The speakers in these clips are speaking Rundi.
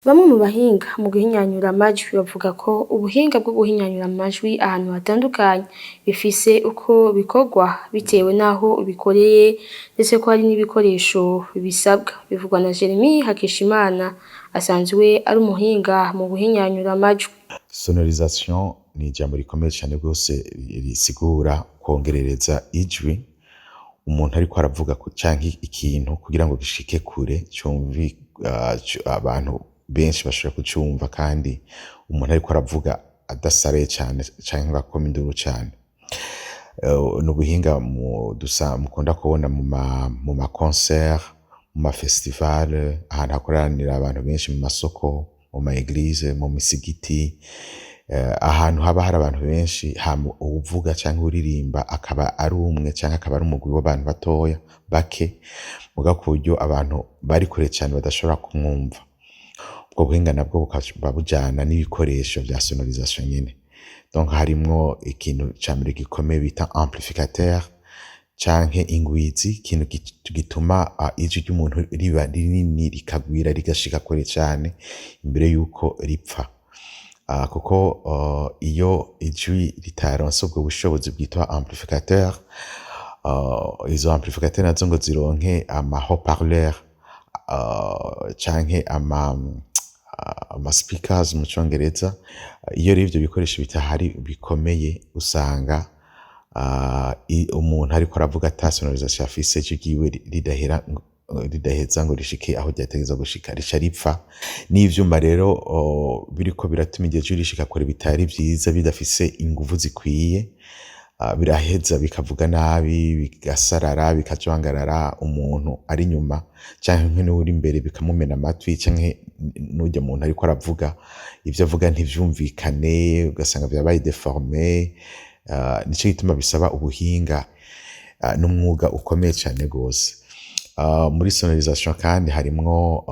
Bamwe mu bahinga mu guhinyanyura amajwi bavuga ko ubuhinga bwo guhinyanyura amajwi ahantu hatandukanye bifise uko bikorwa bitewe n'aho ubikoreye ndetse ko hari n'ibikoresho bisabwa. Bivugwa na Jeremy Hakishimana asanzwe ari umuhinga mu guhinyanyura amajwi. Sonorisation ni ijambo rikomeye cyane rwose risigura kongerereza ijwi umuntu ariko aravuga canke ikintu kugira ngo gishike kure cyumvi abantu benshi bashobora kucumva kandi umuntu ariko aravuga adasaraye cyane canke ngakoma induru cyane. N'ubuhinga mukunda kubona mu ma concert, mu ma festival, ahantu hakoranira abantu benshi mu masoko, mu ma eglise, mu misigiti, ahantu haba hari abantu benshi uvuga canke uririmba akaba ari umwe canke akaba ari umugwi w'abantu batoya bake muga ku buryo abantu bari kure cyane badashobora kumwumva. Ubwo buhinga nabwo bukaba bujana n'ibikoresho vya sonorisation nyene. Donc harimwo ikintu ca mbere gikomeye bita amplificateur canke ingwizi, ikintu gituma ijwi ry'umuntu riba rinini rikagwira rigashika kure cyane imbere yuko ripfa. Kuko iyo ijwi ritaronse ubwo bushobozi bwitwa amplificateur, izo amplificateur nazo ngo zironke ama haut-parleur canke ama speakers mu Congereza. Iyo rero ivyo bikoresho bitahari bikomeye usanga umuntu ariko aravuga ata sonorisation afise ijwi ryiwe ridaheza ngo rishike aho ryategeza gushika, rica ripfa. N'ivyuma rero biriko biratuma iryo jwi rishika kure bitari vyiza bidafise inguvu zikwiye, biraheza bikavuga nabi, bigasarara, bikajwangarara umuntu ari nyuma canke n'uri imbere bikamumena amatwi canke n'urya muntu ariko aravuga ivyo avuga ntivyumvikane ugasanga vyabaye deformé. Nico gituma bisaba ubuhinga n'umwuga ukomeye cyane gose. Muri sonorisation kandi harimwo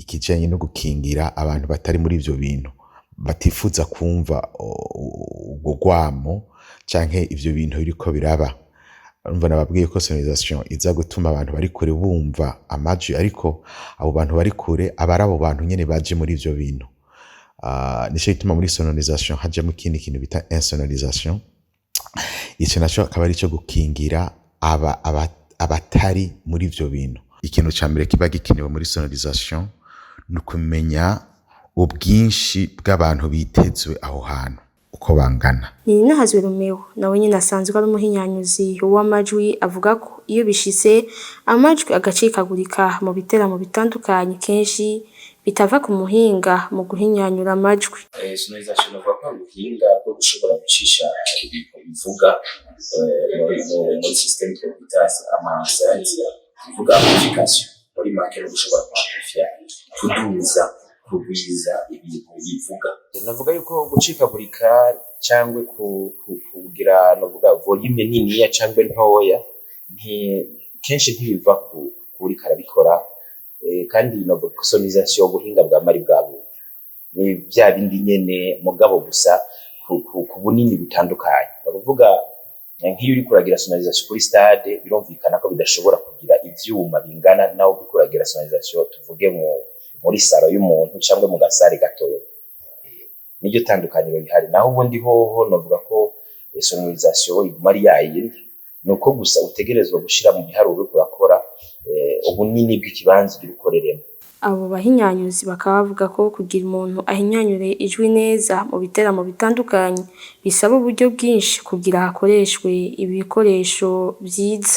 ikijanye no gukingira abantu batari muri ivyo bintu batifuza kumva ubwo gwamo canke ivyo bintu biriko biraba. Urumva nababwiye ko sonorisation iza gutuma abantu bari kure bumva amajwi, ariko abo bantu bari kure aba ari abo bantu nyene baje muri ivyo bintu. Nico gituma muri sonorisation hajamwo ikindi kintu bita insonorisation. Ico naco akaba ari ico gukingira abatari muri ivyo bintu. Ikintu ca mbere kiba gikenewe muri sonorisation ni ukumenya ubwinshi bw'abantu bitezwe aho hantu uko bangana. Ninahazwe Romeo nawe nyine asanzwe ari umuhinyanyuzi w'amajwi avuga ko iyo bishitse amajwi agacikagurika mu biteramo bitandukanye kenshi bitava ku muhinga mu guhinyanyura amajwi. Sonorisation avuga ko ubuhinga bwo gushobora gucisha ibintu bivuga muri system computer amasense bivuga amplification muri make no gushobora kwamplifier kuduza kugwiza ibintu bivuga. Navuga yuko gucikagurika cyangwa kugira navuga volume nini ya cyangwa ntoya kenshi ntibiva kuri karabikora, kandi navuga ko sonorisation ubuhinga bwa mari bwabo ni bya bindi nyene mugabo gusa ku bunini butandukanye. Bavuga nk'iyo uri kuragira sonorisation kuri stade birumvikana ko bidashobora kugira ivyuma bingana naho uri kuragira sonorisation tuvuge muri saro y'umuntu cyangwa mu gasare gatoya. Niryo tandukaniro rihari. Naho ubundi hoho navuga ko sonorisation iguma ari yayindi, nuko gusa utegerezwa gushira mu biharuro urakora ubunini bw'ikibanza uri gukoreremo. Abo bahinyanyuzi bakaba bavuga ko kugira umuntu ahinyanyure ijwi neza mu biteramo bitandukanye bisaba uburyo bwinshi kugira hakoreshwe ibikoresho vyiza.